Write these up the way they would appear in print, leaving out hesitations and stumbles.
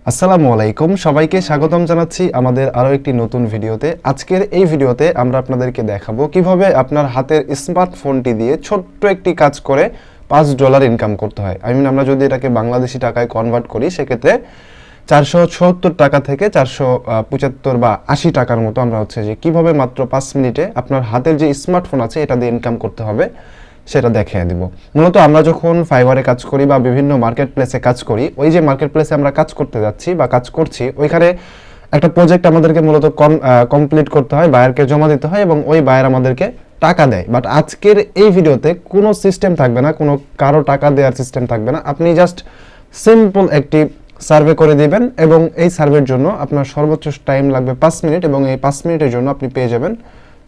আসসালামু আলাইকুম, সবাইকে স্বাগতম জানাচ্ছি আমাদের আরও একটি নতুন ভিডিওতে। আজকের এই ভিডিওতে আমরা আপনাদেরকে দেখাবো কিভাবে আপনার হাতের স্মার্টফোনটি দিয়ে ছোট্ট একটি কাজ করে $5 ইনকাম করতে হয়। আমরা যদি এটাকে বাংলাদেশি টাকায় কনভার্ট করি সেক্ষেত্রে 470 টাকা থেকে 475 বা 80 টাকার মতো আমরা যে কিভাবে মাত্র 5 মিনিটে আপনার হাতের যে স্মার্টফোন আছে এটা দিয়ে ইনকাম করতে হবে সেটা দেখিয়ে দিব। মূলত আমরা যখন ফাইবারে কাজ করি বা বিভিন্ন মার্কেট প্লেসে কাজ করি, ওই যে মার্কেট প্লেসে আমরা কাজ করতে যাচ্ছি বা কাজ করছি, ওইখানে একটা প্রজেক্ট আমাদেরকে মূলত কমপ্লিট করতে হয়, বায়ারকে জমা দিতে হয় এবং ওই বায়ার আমাদেরকে টাকা দেয়। বাট আজকের এই ভিডিওতে কোনো সিস্টেম থাকবে না, কোনো কারো টাকা দেওয়ার সিস্টেম থাকবে না। আপনি জাস্ট সিম্পল একটি সার্ভে করে দিবেন এবং এই সার্ভের জন্য আপনার সর্বোচ্চ টাইম লাগবে 5 মিনিট এবং এই 5 মিনিটের জন্য আপনি পেয়ে যাবেন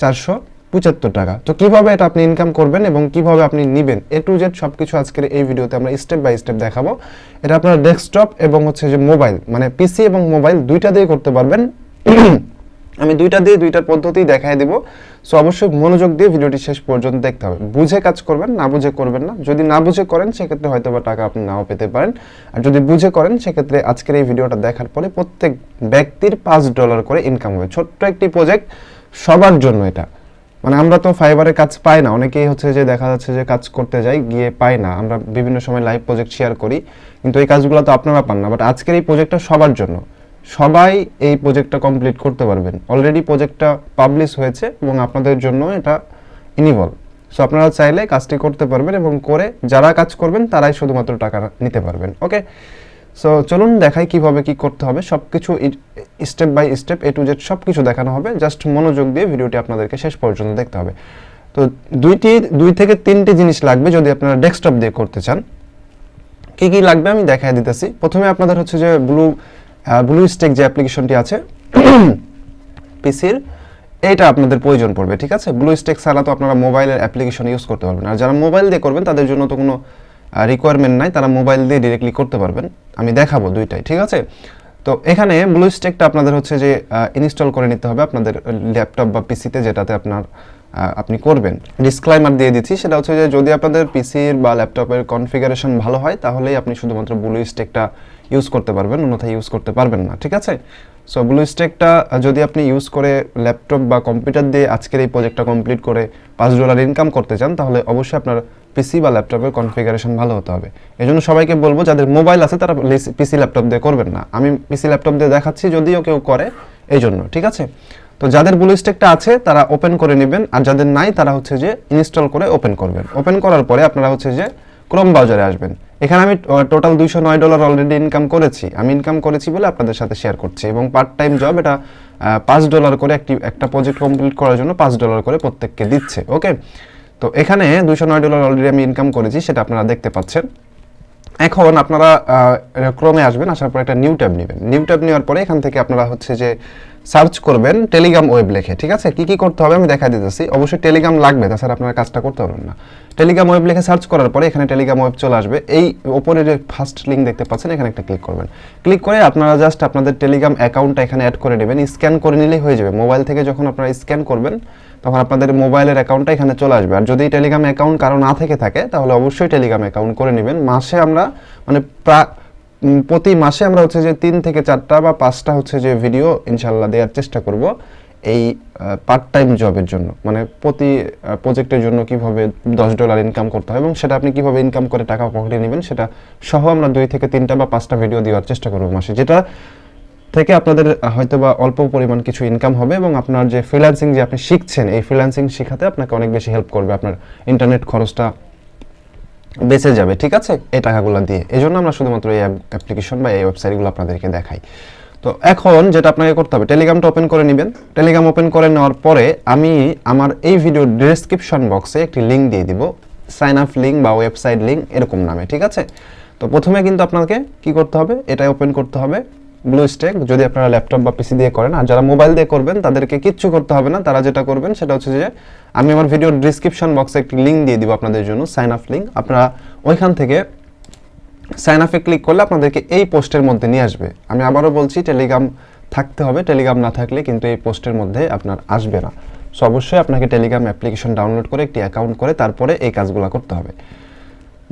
475 টাকা। তো কিভাবে এটা আপনি ইনকাম করবেন এবং কিভাবে আপনি নেবেন A to Z সবকিছু আজকের এই ভিডিওতে আমরা স্টেপ বাই স্টেপ দেখাবো। এটা আপনার ডেস্কটপ এবং যে মোবাইল, মানে পিসি এবং মোবাইল দুইটা দিয়ে করতে পারবেন। আমি দুইটার পদ্ধতি দেখাই দিব। সো অবশ্যই মনোযোগ দিয়ে ভিডিওটি শেষ পর্যন্ত দেখতে হবে। বুঝে কাজ করবেন, না বুঝে করবেন না। যদি না বুঝে করেন সেক্ষেত্রে হয়তো বা টাকা আপনি নাও পেতে পারেন, আর যদি বুঝে করেন সেক্ষেত্রে আজকের এই ভিডিওটা দেখার পরে প্রত্যেক ব্যক্তির $5 করে ইনকাম হবে। ছোট্ট একটি প্রজেক্ট, সবার জন্য এটা। মানে আমরা তো ফাইবারে কাজ পাই না, অনেকেই যে দেখা যাচ্ছে যে কাজ করতে যাই গিয়ে পাই না। আমরা বিভিন্ন সময় লাইভ প্রজেক্ট শেয়ার করি, কিন্তু এই কাজগুলো তো আপনারা পান না। বাট আজকের এই প্রজেক্টটা সবার জন্য, সবাই এই প্রজেক্টটা কমপ্লিট করতে পারবেন। অলরেডি প্রজেক্টটা পাবলিশ হয়েছে এবং আপনাদের জন্য এটা ইনেবল। সো আপনারা চাইলে কাজটি করতে পারবেন এবং করে যারা কাজ করবেন তারাই শুধুমাত্র টাকা নিতে পারবেন। ওকে, সো চলুন দেখাই কিভাবে কি করতে হবে। সবকিছু step by step A to Z সবকিছু দেখানো হবে। জাস্ট মনোযোগ দিয়ে ভিডিওটি আপনাদেরকে শেষ পর্যন্ত দেখতে হবে। তো দুই থেকে তিনটি জিনিস লাগবে যদি আপনারা ডেস্কটপ দিয়ে করতে চান। কি কি লাগবে আমি দেখাই দিতেছি। প্রথমে আপনাদের যে ব্লু স্টেক যে অ্যাপ্লিকেশনটি আছে পিসির, এইটা আপনাদের প্রয়োজন পড়বে। ঠিক আছে, ব্লু স্টেক ছাড়া তো আপনারা মোবাইলের অ্যাপ্লিকেশন ইউজ করতে পারবেন। আর যারা মোবাইল দিয়ে করবেন তাদের জন্য তো কোনো রিকোয়ারমেন্ট নাই, তারা মোবাইল দিয়ে ডিরেক্টলি করতে পারবেন। আমি দেখাবো দুইটাই, ঠিক আছে। তো এখানে ব্লু স্টেকটা আপনাদের যে ইনস্টল করে নিতে হবে আপনাদের ল্যাপটপ বা পিসিতে, যেটাতে আপনি করবেন। ডিসক্লাইমার দিয়ে দিচ্ছি, সেটা যে যদি আপনাদের পিসির বা ল্যাপটপের কনফিগারেশন ভালো হয় তাহলেই আপনি শুধুমাত্র ব্লু স্টেকটা ইউজ করতে পারবেন, অন্যথায় ইউজ করতে পারবেন না। ঠিক আছে, সো ব্লু স্টেকটা যদি আপনি ইউজ করে ল্যাপটপ বা কম্পিউটার দিয়ে আজকের এই প্রজেক্টটা কমপ্লিট করে $5 ইনকাম করতে চান, তাহলে অবশ্যই আপনার পিসি বা ল্যাপটপের কনফিগারেশন ভালো হতে হবে। এই জন্য সবাইকে বলবো যাদের মোবাইল আছে তারা পিসি ল্যাপটপ দিয়ে করবেন না। আমি পিসি ল্যাপটপ দিয়ে দেখাচ্ছি, যদিও কেউ করে এই জন্য। ঠিক আছে, তো যাদের ব্লু স্টেকটা আছে তারা ওপেন করে নেবেন, আর যাদের নাই তারা যে ইনস্টল করে ওপেন করবেন। ওপেন করার পরে আপনারা যে ক্রোম ব্রাউজারে আসবেন। এখানে আমি টোটাল $209 অলরেডি ইনকাম করেছি। আমি ইনকাম করেছি বলে আপনাদের সাথে শেয়ার করছি। এবং পার্ট টাইম জব, এটা $5 করে একটা প্রজেক্ট কমপ্লিট করার জন্য $5 করে প্রত্যেককে দিচ্ছে। ওকে, তো এখানে $209 অলরেডি আমি ইনকাম করেছি, সেটা আপনারা দেখতে পাচ্ছেন। এখন আপনারা ক্রোমে আসবেন, আসার পর একটা নিউ ট্যাব নেবেন। নিউ ট্যাব নেওয়ার পরে এখান থেকে আপনারা যে সার্চ করবেন টেলিগ্রাম ওয়েব লেখে। ঠিক আছে, কি করতে হবে আমি দেখা দিতেছি। অবশ্যই টেলিগ্রাম লাগবে, তাছাড়া আপনারা কাজটা করতে পারবেন না। টেলিগ্রাম ওয়েব লিখে সার্চ করার পরে এখানে টেলিগ্রাম ওয়েব চলে আসবে। এই উপরে যে ফার্স্ট লিঙ্ক দেখতে পাচ্ছেন এখানে একটা ক্লিক করবেন। ক্লিক করে আপনারা জাস্ট আপনাদের টেলিগ্রাম অ্যাকাউন্টটা এখানে অ্যাড করে নেবেন। স্ক্যান করে নিলেই হয়ে যাবে। মোবাইল থেকে যখন আপনারা স্ক্যান করবেন তখন আপনাদের মোবাইলের অ্যাকাউন্টটা এখানে চলে আসবে। আর যদি টেলিগ্রাম অ্যাকাউন্ট কারো না থেকে থাকে তাহলে অবশ্যই টেলিগ্রাম অ্যাকাউন্ট করে নেবেন। মাসে আমরা প্রতি মাসে আমরা যে 3 থেকে 4টা বা 5টা যে ভিডিও ইনশাল্লাহ দেওয়ার চেষ্টা করব এই পার্ট টাইম জবের জন্য। মানে প্রতি প্রজেক্টের জন্য কিভাবে $10 ইনকাম করতে হয় এবং সেটা আপনি কিভাবে ইনকাম করে টাকা পকেটে নেবেন সেটা সহ আমরা 2 থেকে 3টা বা 5টা ভিডিও দেওয়ার চেষ্টা করব মাসে, যেটা থেকে আপনাদের হয়তোবা অল্প পরিমাণ কিছু ইনকাম হবে এবং আপনার যে ফ্রিল্যান্সিং যে আপনি শিখছেন, এই ফ্রিল্যান্সিং শেখাতে আপনাকে অনেক বেশি হেল্প করবে। আপনার ইন্টারনেট খরচটা বেঁচে যাবে। ঠিক আছে, এই টাকাগুলো দিয়ে। এই জন্য আমরা শুধুমাত্র এই অ্যাপ্লিকেশন বা এই ওয়েবসাইটগুলো আপনাদেরকে দেখাই। তো এখন যেটা আপনাকে করতে হবে, টেলিগ্রামটা ওপেন করে নেবেন। টেলিগ্রাম ওপেন করে নেওয়ার পরে আমি আমার এই ভিডিও ডেসক্রিপশন বক্সে একটি লিঙ্ক দিয়ে দিব, সাইন আপ লিঙ্ক বা ওয়েবসাইট লিঙ্ক এরকম নামে। ঠিক আছে, তো প্রথমে কিন্তু আপনাকে কি করতে হবে, এটা ওপেন করতে হবে ব্লু স্টেক, যদি আপনারা ল্যাপটপ বা পিসি দিয়ে করেন। আর যারা মোবাইল দিয়ে করবেন তাদেরকে কিচ্ছু করতে হবে না। তারা যেটা করবেন সেটা যে আমি আমার ভিডিওর ডেসক্রিপশন বক্সে একটি লিঙ্ক দিয়ে দিব আপনাদের জন্য, সাইন আপ লিঙ্ক। আপনারা ওইখান থেকে সাইন আপে ক্লিক করলে আপনাদেরকে এই পোস্টের মধ্যে নিয়ে আসবে। আমি আবারও বলছি, টেলিগ্রাম থাকতে হবে। টেলিগ্রাম না থাকলে কিন্তু এই পোস্টের মধ্যে আপনার আসবে না। সো অবশ্যই আপনাকে টেলিগ্রাম অ্যাপ্লিকেশন ডাউনলোড করে একটি অ্যাকাউন্ট করে তারপরে এই কাজগুলো করতে হবে।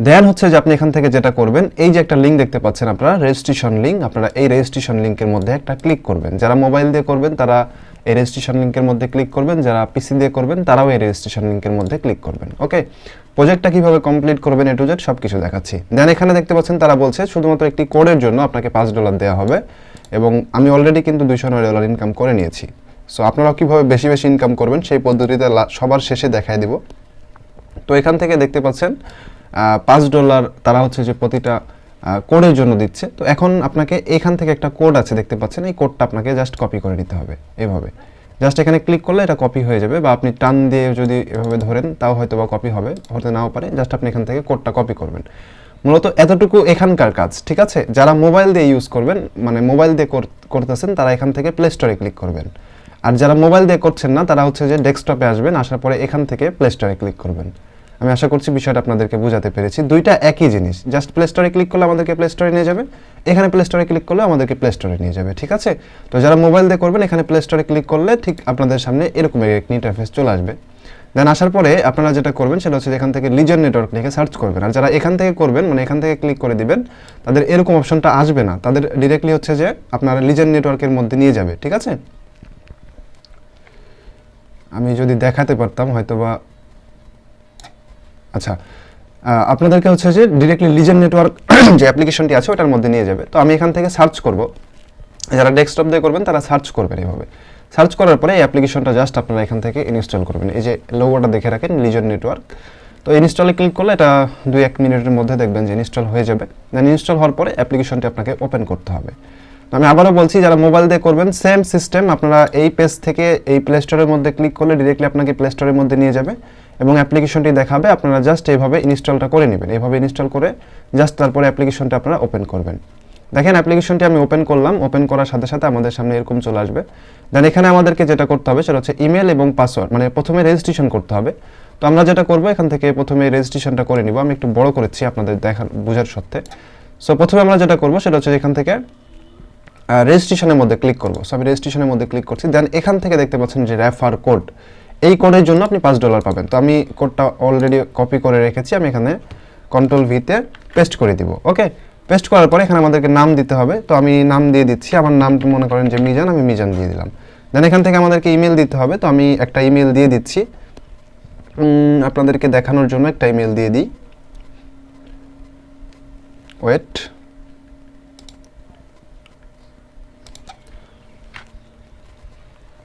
দেন হচ্ছে যে আপনি এখান থেকে যেটা করবেন, এই যে একটা লিঙ্ক দেখতে পাচ্ছেন আপনারা, রেজিস্ট্রেশন লিঙ্ক, আপনারা এই রেজিস্ট্রেশন লিঙ্কের মধ্যে একটা ক্লিক করবেন। যারা মোবাইল দিয়ে করবেন তারা এই রেজিস্ট্রেশন লিঙ্কের মধ্যে ক্লিক করবেন, যারা পিসি দিয়ে করবেন তারাও এই রেজিস্ট্রেশন লিঙ্কের মধ্যে ক্লিক করবেন। ওকে, প্রজেক্টটা কিভাবে কমপ্লিট করবেন এ টু জেড সব কিছু দেখাচ্ছি। দেন এখানে দেখতে পাচ্ছেন তারা বলছে শুধুমাত্র একটি কোডের জন্য আপনাকে $5 দেওয়া হবে, এবং আমি অলরেডি কিন্তু $209 ইনকাম করে নিয়েছি। সো আপনারাও কীভাবে বেশি বেশি ইনকাম করবেন সেই পদ্ধতিতে সবার শেষে দেখায় দিব। তো এখান থেকে দেখতে পাচ্ছেন $5 তারা হচ্ছে যে প্রতিটা কোডের জন্য দিচ্ছে। তো এখন আপনাকে এখান থেকে একটা কোড আছে দেখতে পাচ্ছেন, এই কোডটা আপনাকে জাস্ট কপি করে নিতে হবে। এভাবে জাস্ট এখানে ক্লিক করলে এটা কপি হয়ে যাবে, বা আপনি টান দিয়ে যদি এভাবে ধরেন তাও হয়তো বা কপি হবে, হতে নাও পারে। জাস্ট আপনি এখান থেকে কোডটা কপি করবেন। মূলত এতটুকু এখানকার কাজ, ঠিক আছে। যারা মোবাইল দিয়ে ইউজ করবেন, মানে মোবাইল দিয়ে করতেছেন, তারা এখান থেকে প্লে স্টোরে ক্লিক করবেন। আর যারা মোবাইল দিয়ে করছেন না তারা হচ্ছে যে ডেস্কটপে আসবেন, আসার পরে এখান থেকে প্লে স্টোরে ক্লিক করবেন। আমি আশা করছি বিষয়টা আপনাদেরকে বোঝাতে পেরেছি। দুইটা একই জিনিস, জাস্ট প্লে স্টোরে ক্লিক করলে আমাদেরকে প্লে স্টোরে নিয়ে যাবে, এখানে প্লে স্টোরে ক্লিক করলে আমাদেরকে প্লে স্টোরে নিয়ে যাবে, ঠিক আছে। তো যারা মোবাইল দিয়ে করবেন এখানে প্লে স্টোরে ক্লিক করলে ঠিক আপনাদের সামনে এরকম একটা ইন্টারফেস চলে আসবে। দেন আসার পরে আপনারা যেটা করবেন সেটা হচ্ছে এখান থেকে লিজেন নেটওয়ার্ক লিখে সার্চ করবেন। আর যারা এখান থেকে করবেন, মানে এখান থেকে ক্লিক করে দিবেন, তাদের এরকম অপশনটা আসবে না, তাদের ডিরেক্টলি হচ্ছে যে আপনারা লিজেন নেটওয়ার্কের মধ্যে নিয়ে যাবে, ঠিক আছে। আমি যদি দেখাতে পারতাম হয়তোবা, আচ্ছা, আপনাদেরকে হচ্ছে যে ডিরেক্টলি লিজেন নেটওয়ার্ক যে অ্যাপ্লিকেশনটি আছে ওটার মধ্যে নিয়ে যাবে। তো আমি এখান থেকে সার্চ করব, যারা ডেস্কটপ দিয়ে করবেন তারা সার্চ করবেন। এভাবে সার্চ করার পরে এই অ্যাপ্লিকেশনটা জাস্ট আপনারা এখান থেকে ইনস্টল করবেন। এই যে লোগোটা দেখে রাখেন, লিজেন নেটওয়ার্ক। তো ইনস্টলে ক্লিক করলে এটা 2-1 মিনিটের মধ্যে দেখবেন যে ইনস্টল হয়ে যাবে। দেন ইনস্টল হওয়ার পরে অ্যাপ্লিকেশনটি আপনাকে ওপেন করতে হবে। আমি আবারও বলছি, যারা মোবাইল দিয়ে করবেন সেম সিস্টেম, আপনারা এই পেজ থেকে এই প্লে স্টোরের মধ্যে ক্লিক করলে ডিরেক্টলি আপনাকে প্লে স্টোরের মধ্যে নিয়ে যাবে এবং অ্যাপ্লিকেশনটি দেখাবে। আপনারা জাস্ট এইভাবে ইনস্টলটা করে নেবেন, এইভাবে ইনস্টল করে জাস্ট তারপরে অ্যাপ্লিকেশনটা আপনারা ওপেন করবেন। দেখেন অ্যাপ্লিকেশনটি আমি ওপেন করলাম, ওপেন করার সাথে সাথে আমাদের সামনে এরকম চলে আসবে। দেন এখানে আমাদেরকে যেটা করতে হবে সেটা হচ্ছে ইমেল এবং পাসওয়ার্ড, মানে প্রথমে রেজিস্ট্রেশন করতে হবে। তো আমরা যেটা করবো এখান থেকে প্রথমে রেজিস্ট্রেশনটা করে নিব। আমি একটু বড় করেছি আপনাদের বোঝার সত্ত্বে। সো প্রথমে আমরা যেটা করবো সেটা হচ্ছে এখান থেকে রেজিস্ট্রেশনের মধ্যে ক্লিক করবো। সো আমি রেজিস্ট্রেশনের মধ্যে ক্লিক করছি। দেন এখান থেকে দেখতে পাচ্ছেন যে রেফার কোড, এই কোডের জন্য আপনি $5 পাবেন। তো আমি কোডটা অলরেডি কপি করে রেখেছি, আমি এখানে Ctrl+V তে পেস্ট করে দিব। ওকে, পেস্ট করার পরে এখানে আমাদেরকে নাম দিতে হবে। তো আমি নাম দিয়ে দিচ্ছি, আমার নামটা মনে করেন যে মিজান, আমি মিজান দিয়ে দিলাম। দেন এখান থেকে আমাদেরকে ইমেল দিতে হবে। তো আমি একটা ইমেল দিয়ে দিচ্ছি, আপনাদেরকে দেখানোর জন্য একটা ইমেল দিয়ে দিই। ওয়েট,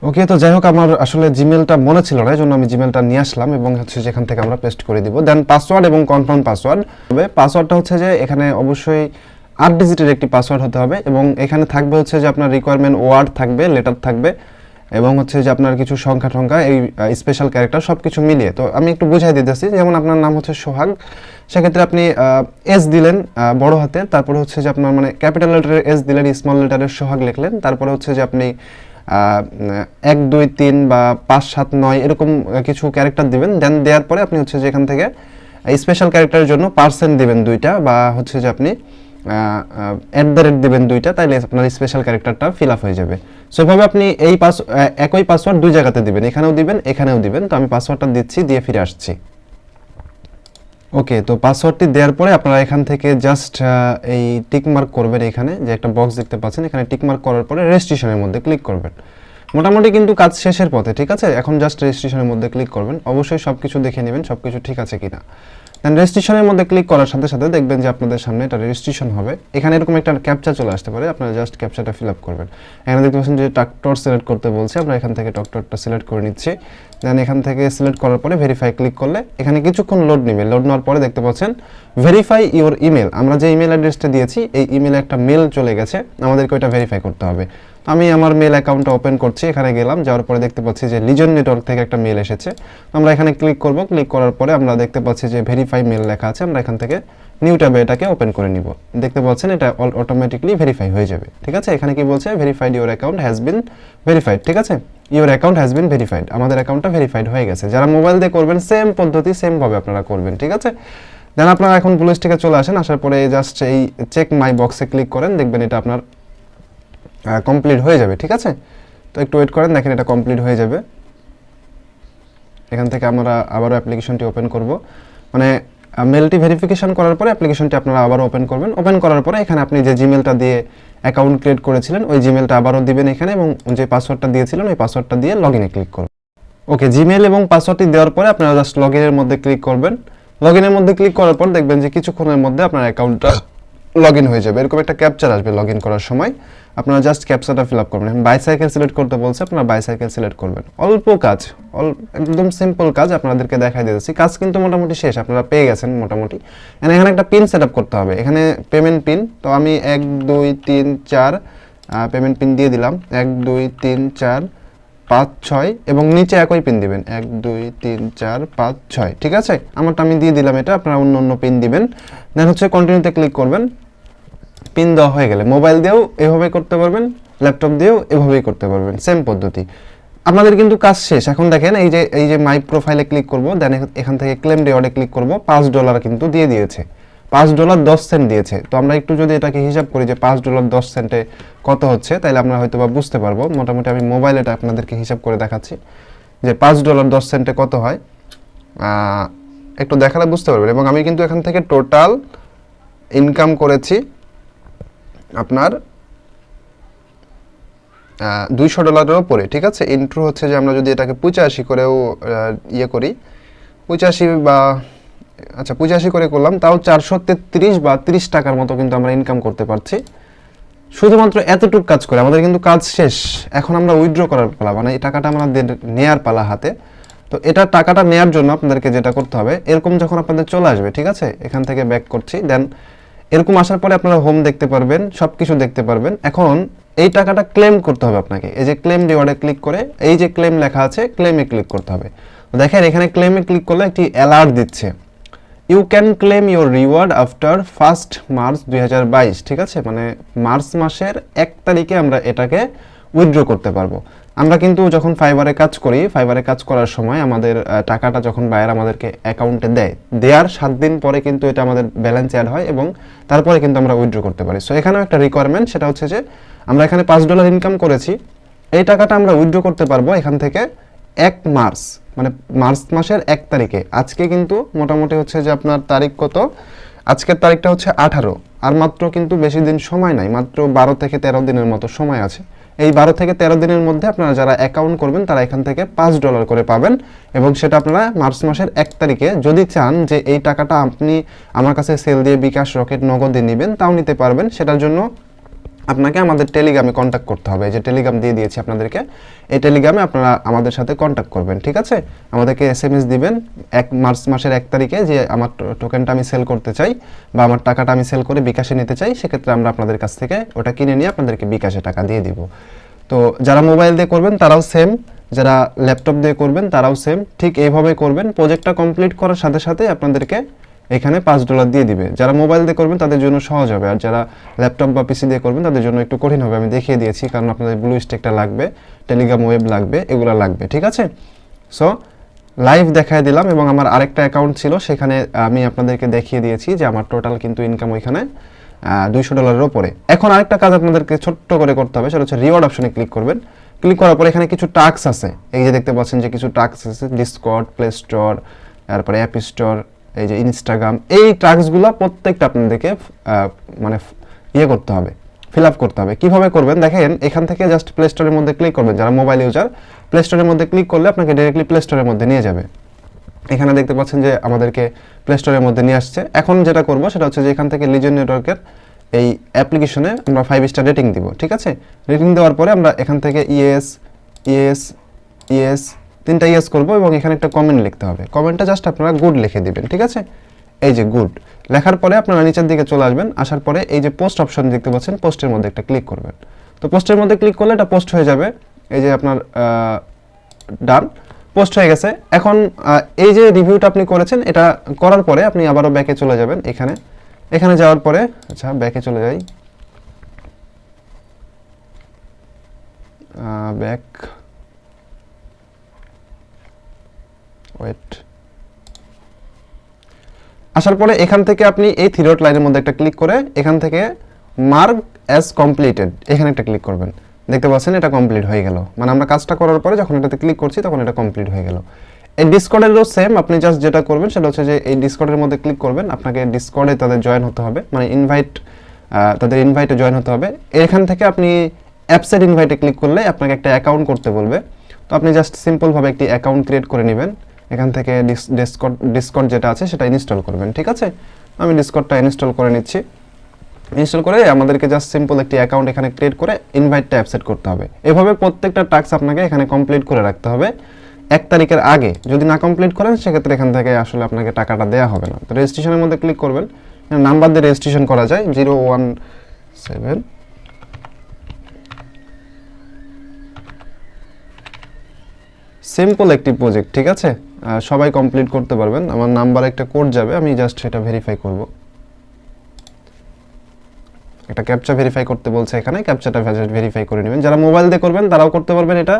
ওকে। তো যাই হোক, আমার আসলে জিমেলটা মনে ছিল না, এই জন্য আমি জিমেলটা নিয়ে আসলাম এবং হচ্ছে যেখান থেকে আমরা পেস্ট করে দিব। দেন পাসওয়ার্ড এবং কনফার্ম পাসওয়ার্ড হবে। পাসওয়ার্ডটা হচ্ছে যে এখানে অবশ্যই 8 ডিজিটের একটি পাসওয়ার্ড হতে হবে এবং এখানে থাকবে হচ্ছে যে আপনার রিকোয়ারমেন্ট ওয়ার্ড থাকবে, লেটার থাকবে এবং হচ্ছে যে আপনার কিছু সংখ্যা টংখ্যা, এই স্পেশাল ক্যারেক্টার সব কিছু মিলিয়ে। তো আমি একটু বুঝাই দিতেছি, যেমন আপনার নাম হচ্ছে সোহাগ, সেক্ষেত্রে আপনি এস দিলেন বড় হাতে, তারপরে হচ্ছে যে আপনার মানে ক্যাপিটাল লেটারের এস দিলেন, স্মল লেটারের সোহাগ লিখলেন, তারপরে হচ্ছে যে আপনি 1 2 3 বা 5 7 9 এরকম কিছু ক্যারেক্টার দিবেন। দেন দেওয়ার পরে আপনি হচ্ছে যে এখান থেকে স্পেশাল ক্যারেক্টারের জন্য পার্সেন্ট দিবেন 2টা, বা হচ্ছে যে আপনি @ দিবেন 2টা, তাইলে আপনার স্পেশাল ক্যারেক্টারটা ফিল আপ হয়ে যাবে। সো এভাবে আপনি এই একই পাসওয়ার্ড 2 জায়গাতে দিবেন, এখানেও দিবেন এখানেও দিবেন। তো আমি পাসওয়ার্ডটা দিচ্ছি, দিয়ে ফিরে আসছি। ওকে, তো পাসওয়ার্ডটি দেওয়ার পরে আপনারা এখান থেকে জাস্ট এই টিক মার্ক করবেন, এখানে যে একটা বক্স দেখতে পাচ্ছেন, এখানে টিক মার্ক করার পরে রেজিস্ট্রেশনের মধ্যে ক্লিক করবেন। মোটামুটি কিন্তু কাজ শেষের পথে, ঠিক আছে। এখন জাস্ট রেজিস্ট্রেশনের মধ্যে ক্লিক করবেন, অবশ্যই সব কিছু দেখে নেবেন সব কিছু ঠিক আছে কিনা। দেন রেজিস্ট্রেশনের মধ্যে ক্লিক করার সাথে সাথে দেখবেন যে আপনাদের সামনে এটা রেজিস্ট্রেশন হবে। এখানে এরকম একটা ক্যাপচা চলে আসতে পারে, আপনারা জাস্ট ক্যাপচাটা ফিল আপ করবেন। এখানে দেখতে পাচ্ছেন যে ট্রাক্টর সিলেক্ট করতে বলছে, আমরা এখান থেকে ট্রাক্টরটা সিলেক্ট করে নিচ্ছি। দেন এখান থেকে সিলেক্ট করার পরে ভেরিফাই ক্লিক করলে এখানে কিছুক্ষণ লোড নেবে। লোড নেওয়ার পরে দেখতে পাচ্ছেন ভেরিফাই ইওর ইমেল, আমরা যে ইমেল অ্যাড্রেসটা দিয়েছি এই ইমেলে একটা মেল চলে গেছে, আমাদেরকে ওইটা ভেরিফাই করতে হবে। আমি আমার মেল অ্যাকাউন্টটা ওপেন করছি, এখানে গেলাম, যাওয়ার পরে দেখতে পাচ্ছি যে লিজেন নেটওয়ার্ক থেকে একটা মেল এসেছে। আমরা এখানে ক্লিক করব, ক্লিক করার পরে আমরা দেখতে পাচ্ছি যে ভেরিফাই মেল লেখা আছে, আমরা এখান থেকে নিউ ট্যাবে এটাকে ওপেন করে নিব। দেখতে পাচ্ছেন এটা অটোমেটিকলি ভেরিফাই হয়ে যাবে, ঠিক আছে। এখানে কি বলছে, verified your account has been verified, ঠিক আছে। Your account has been verified, আমাদের অ্যাকাউন্টটা ভেরিফাইড হয়ে গেছে। যারা মোবাইল দিয়ে করবেন সেম পদ্ধতি সেম ভাবে আপনারা করবেন, ঠিক আছে। দেন আপনারা এখন ব্লু স্টিকে চলে আসেন, আসার পরে জাস্ট এই চেক মাই বক্সে ক্লিক করেন, দেখবেন এটা আপনার কমপ্লিট হয়ে যাবে, ঠিক আছে। তো একটু ওয়েট করেন, দেখেন এটা কমপ্লিট হয়ে যাবে। এখান থেকে আমরা আবারও অ্যাপ্লিকেশনটি ওপেন করব, মানে মেলটি ভেরিফিকেশন করার পরে অ্যাপ্লিকেশনটি আপনারা আবার ওপেন করবেন। ওপেন করার পরে এখানে আপনি যে জিমেলটা দিয়ে অ্যাকাউন্ট ক্রিয়েট করেছিলেন ওই জিমেলটা আবারও দিবেন এখানে, এবং যে পাসওয়ার্ডটা দিয়েছিলেন ওই পাসওয়ার্ডটা দিয়ে লগইনে ক্লিক করবেন। ওকে, জিমেল এবং পাসওয়ার্ডটি দেওয়ার পরে আপনারা জাস্ট লগইনের মধ্যে ক্লিক করবেন। লগইনের মধ্যে ক্লিক করার পর দেখবেন যে কিছুক্ষণের মধ্যে আপনার অ্যাকাউন্টটা লগইন হয়ে যাবে। এরকম একটা ক্যাপচার আসবে লগইন করার সময়, আপনারা জাস্ট ক্যাপচাটা ফিল আপ করবেন। বাইসাইকেল সিলেক্ট করতে বলছে, আপনারা বাইসাইকেল সিলেক্ট করবেন। অল্প কাজ, একদম সিম্পল কাজ আপনাদেরকে দেখাই দিয়েছি। কাজ কিন্তু মোটামুটি শেষ, আপনারা পেয়ে গেছেন মোটামুটি। এখানে একটা পিন সেট আপ করতে হবে, এখানে পেমেন্ট পিন। তো আমি 1 2 3 4 পেমেন্ট পিন দিয়ে দিলাম, 1 2 3 4 5 6, এবং নিচে একই পিন দিবেন 1 2 3 4 5 6, ঠিক আছে। আমারটা আমি দিয়ে দিলাম, এটা আপনারা অন্য অন্য পিন দিবেন। দেন হচ্ছে কন্টিনিউতে ক্লিক করবেন। পিন দেওয়া হয়ে গেলে মোবাইল দিয়েও এভাবে করতে পারবেন, ল্যাপটপ দিয়েও এভাবেই করতে পারবেন, সেম পদ্ধতি। আপনাদের কিন্তু কাজ শেষ। এখন দেখেন এই যে মাই প্রোফাইলে ক্লিক করব, দেন এখান থেকে ক্লেম রিওয়ার্ডে ক্লিক করব। $5 কিন্তু দিয়ে দিয়েছে, $5.10 দিয়েছে। তো আমরা একটু যদি এটাকে হিসাব করি যে $5.10 কত হচ্ছে, তাহলে আমরা হয়তো বা বুঝতে পারবো। মোটামুটি আমি মোবাইলে এটা আপনাদেরকে হিসাব করে দেখাচ্ছি যে $5.10 কত হয়, একটু দেখালে বুঝতে পারবেন। এবং আমি কিন্তু এখান থেকে টোটাল ইনকাম করেছি আপনার $200 উপরে, ঠিক আছে। ইন্ট্রো হচ্ছে যে আমরা যদি এটাকে 85 করেও ইয়ে করি, 85 বা আচ্ছা 85 করে করলাম, তাও 433 বা 30 টাকার মতো কিন্তু আমরা ইনকাম করতে পারছি শুধুমাত্র এতটুকু কাজ করে। আমাদের কিন্তু কাজ শেষ, এখন আমরা উইথড্র করার পালা, মানে এই টাকাটা আমাদের নেয়ার পালা হাতে। তো এটা টাকাটা নেয়ার জন্য আপনাদেরকে যেটা করতে হবে, এরকম যখন আপনাদের চলে আসবে, ঠিক আছে, এখান থেকে ব্যাক করছি। দেন এরকম আসার পরে আপনারা হোম দেখতে পারবেন, সব কিছু দেখতে পারবেন। এখন এই টাকাটা ক্লেম করতে হবে আপনাকে। এই যে ক্লেম রিওয়ার্ডে ক্লিক করে এই যে ক্লেম লেখা আছে, ক্লেমে ক্লিক করতে হবে। দেখেন এখানে ক্লেমে ক্লিক করলে একটি অ্যালার্ট দিচ্ছে, you can claim your reward after 1 March 2022, ঠিক আছে। মানে মার্চ মাসের 1 তারিখে আমরা এটাকে উইথড্র করতে পারবো। আমরা কিন্তু যখন ফাইবারে কাজ করি, ফাইবারে কাজ করার সময় আমাদের টাকাটা যখন বায়ার আমাদেরকে অ্যাকাউন্টে দেয়, দেওয়ার 7 দিন পরে কিন্তু এটা আমাদের ব্যালেন্স অ্যাড হয় এবং তারপরে কিন্তু আমরা উইথড্র করতে পারি। সো এখানেও একটা রিকোয়ারমেন্ট, সেটা হচ্ছে যে আমরা এখানে $5 ইনকাম করেছি, এই টাকাটা আমরা উইথড্র করতে পারবো এখান থেকে 1 মার্চ, মানে মার্চ মাসের 1 তারিখে। আজকে কিন্তু মোটামুটি হচ্ছে যে আপনার তারিখ কত, আজকের তারিখটা হচ্ছে 18, আর মাত্র কিন্তু বেশি দিন সময় নাই, মাত্র 12 থেকে 13 দিনের মতো সময় আছে। এই 12 থেকে 13 দিনের মধ্যে আপনারা যারা অ্যাকাউন্ট করবেন তারা এখান থেকে $5 করে পাবেন, এবং সেটা আপনারা মার্চ মাসের 1 তারিখে যদি চান যে এই টাকাটা আপনি আমার কাছে সেল দিয়ে বিকাশ, রকেট, নগদে নেবেন, তাও নিতে পারবেন। সেটার জন্য আপনাকে আমাদের টেলিগ্রামে কন্ট্যাক্ট করতে হবে। যে টেলিগ্রাম দিয়ে দিয়েছি আপনাদেরকে, এই টেলিগ্রামে আপনারা আমাদের সাথে কন্ট্যাক্ট করবেন, ঠিক আছে। আমাদেরকে SMS দিবেন মার্চ মাসের 1 তারিখে যে আমার টোকেনটা আমি সেল করতে চাই বা আমার টাকাটা আমি সেল করে বিকাশে নিতে চাই। সেক্ষেত্রে আমরা আপনাদের কাছ থেকে ওটা কিনে নিয়ে আপনাদেরকে বিকাশে টাকা দিয়ে দিব। তো যারা মোবাইল দিয়ে করবেন তারাও সেম, যারা ল্যাপটপ দিয়ে করবেন তারাও সেম, ঠিক এইভাবে করবেন। প্রজেক্টটা কমপ্লিট করার সাথে সাথে আপনাদেরকে এখানে $5 দিয়ে দিবে। যারা মোবাইল দিয়ে করবেন তাদের জন্য সহজ হবে, আর যারা ল্যাপটপ বা পিসি দিয়ে করবেন তাদের জন্য একটু কঠিন হবে। আমি দেখিয়ে দিয়েছি, কারণ আপনাদের ব্লু স্টেকটা লাগবে, টেলিগ্রাম ওয়েব লাগবে, এগুলো লাগবে, ঠিক আছে। সো লাইভ দেখায় দিলাম, এবং আমার আরেকটা অ্যাকাউন্ট ছিল সেখানে আমি আপনাদেরকে দেখিয়ে দিয়েছি যে আমার টোটাল কিন্তু ইনকাম ওইখানে $200 উপরে। এখন আরেকটা কাজ আপনাদেরকে ছোট্ট করে করতে হবে, সেটা হচ্ছে রিওয়ার্ড অপশনে ক্লিক করবেন। ক্লিক করার পরে এখানে কিছু টাস্ক আছে, এই যে দেখতে পাচ্ছেন যে কিছু টাস্ক আছে, ডিসকর্ড, প্লে স্টোর, তারপরে অ্যাপ স্টোর, এই যে ইনস্টাগ্রাম, এই টাস্কগুলো প্রত্যেকটা আপনাদেরকে মানে ইয়ে করতে হবে, ফিল আপ করতে হবে। কীভাবে করবেন দেখেন, এখান থেকে জাস্ট প্লে স্টোরের মধ্যে ক্লিক করবেন। যারা মোবাইল ইউজার, প্লে স্টোরের মধ্যে ক্লিক করলে আপনাকে ডাইরেক্টলি প্লে স্টোরের মধ্যে নিয়ে যাবে। এখানে দেখতে পাচ্ছেন যে আমাদেরকে প্লে স্টোরের মধ্যে নিয়ে আসছে। এখন যেটা করব সেটা হচ্ছে যে এখান থেকে লিজেন নেটওয়ার্কের এই অ্যাপ্লিকেশনে আমরা 5 স্টার রেটিং দিব, ঠিক আছে। রেটিং দেওয়ার পরে আমরা এখান থেকে ইয়েস ইয়েস ইয়েস 3টা ইয়েস করবো, এবং এখানে একটা কমেন্ট লিখতে হবে। কমেন্টটা জাস্ট আপনারা গুড লিখে দিবেন, ঠিক আছে। এই যে গুড লেখার পরে আপনারা নিচের দিকে চলে আসবেন। আসার পরে এই যে পোস্ট অপশন দেখতে পাচ্ছেন, পোস্টের মধ্যে একটা ক্লিক করবেন। তো পোস্টের মধ্যে ক্লিক করলে এটা পোস্ট হয়ে যাবে। এই যে আপনার ডান, পোস্ট হয়ে গেছে। এখন এই যে রিভিউটা আপনি করেছেন, এটা করার পরে আপনি আবারও ব্যাকে চলে যাবেন। এখানে যাওয়ার পরে আচ্ছা ব্যাকে চলে যাই, ব্যাক, ওয়েট। আসার পরে এখান থেকে আপনি এই 3 ডট লাইনের মধ্যে একটা ক্লিক করে এখান থেকে মার্ক অ্যাজ কমপ্লিটেড এখানে একটা ক্লিক করবেন। দেখতে পাচ্ছেন এটা কমপ্লিট হয়ে গেল, মানে আমরা কাজটা করার পরে যখন এটাতে ক্লিক করছি তখন এটা কমপ্লিট হয়ে গেল। এই ডিসকর্ডেরও সেম, আপনি জাস্ট যেটা করবেন সেটা হচ্ছে যে এই ডিসকর্ডের মধ্যে ক্লিক করবেন, আপনাকে ডিসকর্ডে তাদের জয়েন হতে হবে, মানে তাদের ইনভাইটে জয়েন হতে হবে। এখান থেকে আপনি অ্যাপসের ইনভাইটে ক্লিক করলে আপনাকে একটা অ্যাকাউন্ট করতে বলবে। তো আপনি জাস্ট সিম্পলভাবে একটি অ্যাকাউন্ট ক্রিয়েট করে নেবেন, এখান থেকে ডিসকর্ড যেটা আছে সেটা ইনস্টল করবেন, ঠিক আছে। আমি ডিসকর্ডটা ইনস্টল করে নিচ্ছি। ইনস্টল করে আমাদেরকে জাস্ট সিম্পল একটি অ্যাকাউন্ট এখানে ক্রিয়েট করে ইনভাইটটা অ্যাপসেট করতে হবে। এভাবে প্রত্যেকটা টাস্ক আপনাকে এখানে কমপ্লিট করে রাখতে হবে 1 তারিখের আগে। যদি না কমপ্লিট করেন সেক্ষেত্রে এখান থেকে আসলে আপনাকে টাকাটা দেওয়া হবে না। তো রেজিস্ট্রেশনের মধ্যে ক্লিক করবেন, নাম্বার দিয়ে রেজিস্ট্রেশন করা যায় 017। সিম্পল একটি প্রজেক্ট, ঠিক আছে, সবাই কমপ্লিট করতে পারবেন। আমার নাম্বার একটা কোড যাবে, আমি জাস্ট সেটা ভেরিফাই করব। একটা ক্যাপচা ভেরিফাই করতে বলছে এখানে, ক্যাপচাটা ভেরিফাই করে নেবেন। যারা মোবাইল দিয়ে করবেন তারাও করতে পারবেন এটা,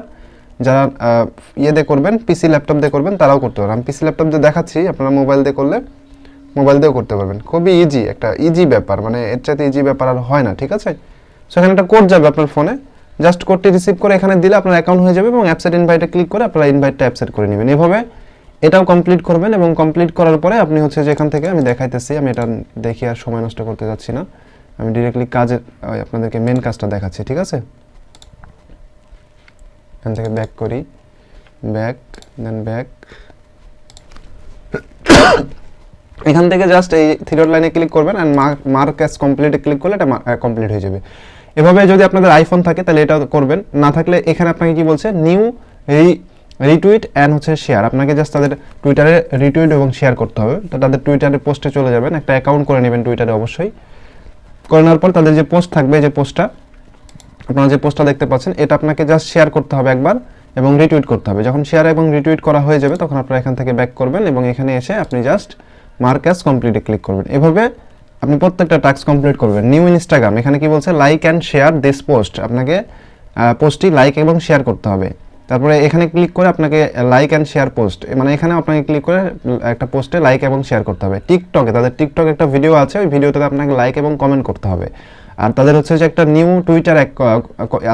যারা ইয়ে দিয়ে করবেন পিসি ল্যাপটপ দিয়ে করবেন তারাও করতে পারবেন। আমি পিসি ল্যাপটপ দিয়ে দেখাচ্ছি, আপনারা মোবাইল দিয়ে করলে মোবাইল দিয়েও করতে পারবেন। খুবই ইজি, একটা ইজি ব্যাপার, মানে এর চাইতে ইজি ব্যাপার আর হয় না, ঠিক আছে। সো এখানে একটা কোড যাবে আপনার ফোনে, জাস্ট কোডটি রিসিভ করে এখানে দিলে আপনার অ্যাকাউন্ট হয়ে যাবে এবং অ্যাপসেট ইনভাইটে ক্লিক করে আপনারা ইনভাইটটা অ্যাপসেট করে নেবেন। এভাবে এটাও কমপ্লিট করবেন এবং কমপ্লিট করার পরে আপনি হচ্ছে যে এখান থেকে আমি দেখাইতেছি, আমি এটা দেখি আর সময় নষ্ট করতে যাচ্ছি না, আমি ডিরেক্টলি কাজে আপনাদেরকে মেন কাজটা দেখাচ্ছি, ঠিক আছে। এখান থেকে ব্যাক করি, ব্যাক, দেন ব্যাক। এখান থেকে জাস্ট এই থ্রি ডট লাইনে ক্লিক করবেন অ্যান্ড মার্ক অ্যাজ কমপ্লিটে ক্লিক করলে এটা কমপ্লিট হয়ে যাবে। এভাবে যদি আপনাদের আইফোন থাকে তাহলে এটা করবেন, না থাকলে এখানে আপনাকে কি বলছে নিউ রিটুইট অ্যান্ড হচ্ছে শেয়ার। আপনাকে জাস্ট তাদের টুইটারে রিটুইট এবং শেয়ার করতে হবে। তো তাদের টুইটারে পোস্টে চলে যাবেন, একটা অ্যাকাউন্ট করে নেবেন টুইটারে অবশ্যই। করে নেওয়ার পর তাদের যে পোস্ট থাকবে, যে পোস্টটা আপনারা যে পোস্টটা দেখতে পাচ্ছেন, এটা আপনাকে জাস্ট শেয়ার করতে হবে একবার এবং রিটুইট করতে হবে। যখন শেয়ার এবং রিটুইট করা হয়ে যাবে তখন আপনারা এখান থেকে ব্যাক করবেন এবং এখানে এসে আপনি জাস্ট মার্ক অ্যাজ কমপ্লিটে ক্লিক করবেন। এভাবে আপনি প্রত্যেকটা টাস্ক কমপ্লিট করবেন। নিউ ইনস্টাগ্রাম, এখানে কি বলছে like and share this post, আপনাকে পোস্টটি লাইক এবং শেয়ার করতে হবে। তারপরে এখানে ক্লিক করে আপনাকে লাইক অ্যান্ড শেয়ার পোস্ট, মানে এখানে আপনাকে ক্লিক করে একটা পোস্টে লাইক এবং শেয়ার করতে হবে। টিকটকে তাদের টিকটক একটা ভিডিও আছে, ওই ভিডিওতে আপনাকে লাইক এবং কমেন্ট করতে হবে। আর তাদের হচ্ছে যে একটা নিউ টুইটার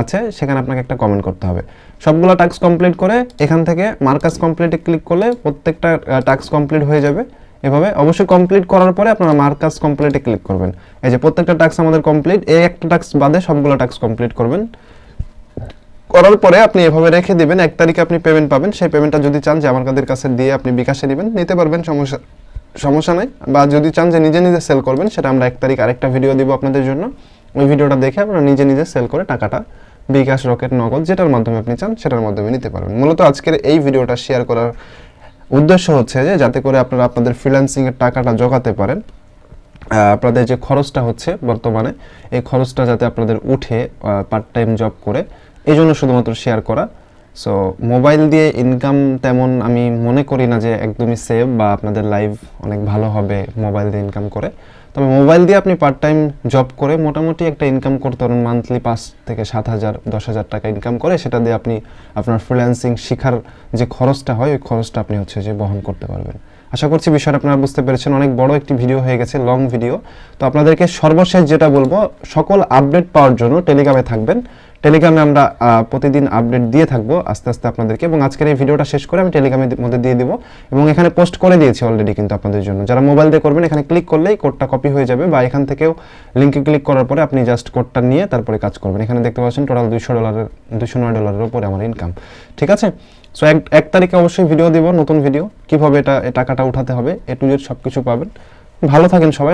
আছে, সেখানে আপনাকে একটা কমেন্ট করতে হবে। সবগুলো টাস্ক কমপ্লিট করে এখান থেকে মার্কাস কমপ্লিটে ক্লিক করলে প্রত্যেকটা টাস্ক কমপ্লিট হয়ে যাবে। এভাবে অবশ্যই কমপ্লিট করার পরে আপনারা মার্কাস কমপ্লিটে ক্লিক করবেন। এই যে প্রত্যেকটা টাস্ক আমাদের কমপ্লিট, এই একটা টাস্ক বাদে সবগুলো টাস্ক কমপ্লিট করবেন। করার পরে আপনি এভাবে রেখে দিবেন, 1 তারিখে আপনি পেমেন্ট পাবেন। সেই পেমেন্টটা যদি চান যে আমাদের কাছে দিয়ে আপনি বিকাশে নেবেন, নিতে পারবেন, সমস্যা নাই। বা যদি চান যে নিজে নিজে সেল করবেন, সেটা আমরা 1 তারিখ আরেকটা ভিডিও দিব আপনাদের জন্য। ওই ভিডিওটা দেখে আপনারা নিজে নিজে সেল করে টাকাটা বিকাশ, রকেট, নগদ যেটার মাধ্যমে আপনি চান সেটার মাধ্যমে নিতে পারবেন। মূলত আজকের এই ভিডিওটা শেয়ার করার উদ্দেশ্য হচ্ছে যে যাতে করে আপনারা আপনাদের ফ্রিল্যান্সিং এর টাকাটা জোগাতে পারেন। আপনাদের যে খরচটা হচ্ছে বর্তমানে, এই খরচটা যাতে আপনাদের উঠে পার্ট টাইম জব করে, এই জন্য শুধুমাত্র শেয়ার করা। সো মোবাইল দিয়ে ইনকাম তেমন আমি মনে করি না যে একদমই সেভ বা আপনাদের লাইফ অনেক ভালো হবে মোবাইল দিয়ে ইনকাম করে। তবে মোবাইল দিয়ে আপনি পার্ট টাইম জব করে মোটামুটি একটা ইনকাম করতে পারেন, মান্থলি 5 থেকে 7,000 10,000 টাকা ইনকাম করে। সেটা দিয়ে আপনি আপনার ফ্রিল্যান্সিং শেখার যে খরচটা হয়, ওই খরচটা আপনি হচ্ছে যে বহন করতে পারবেন। আশা করছি বিষয়টা আপনারা বুঝতে পেরেছেন। অনেক বড় একটি ভিডিও হয়ে গেছে, লং ভিডিও। তো আপনাদেরকে সর্বশেষ যেটা বলবো, সকল আপডেট পাওয়ার জন্য টেলিগ্রামে থাকবেন। টেলিগ্রামে আমরা প্রতিদিন আপডেট দিয়ে থাকবো আস্তে আস্তে আপনাদেরকে, এবং আজকের এই ভিডিওটা শেষ করে আমি টেলিগ্রামের মধ্যে দিয়ে দিব এবং এখানে পোস্ট করে দিয়েছি অলরেডি কিন্তু আপনাদের জন্য। যারা মোবাইল দিয়ে করবেন এখানে ক্লিক করলেই কোডটা কপি হয়ে যাবে, বা এখান থেকেও লিঙ্কে ক্লিক করার পরে আপনি জাস্ট কোডটা নিয়ে তারপরে কাজ করবেন। এখানে দেখতে পাচ্ছেন টোটাল $209 উপরে আমার ইনকাম, ঠিক আছে। সো 1 তারিখে অবশ্যই ভিডিও দিব, নতুন ভিডিও, কিভাবে টাকাটা উঠাতে হবে, A to Z সব কিছু পাবেন। ভালো থাকেন সবাই।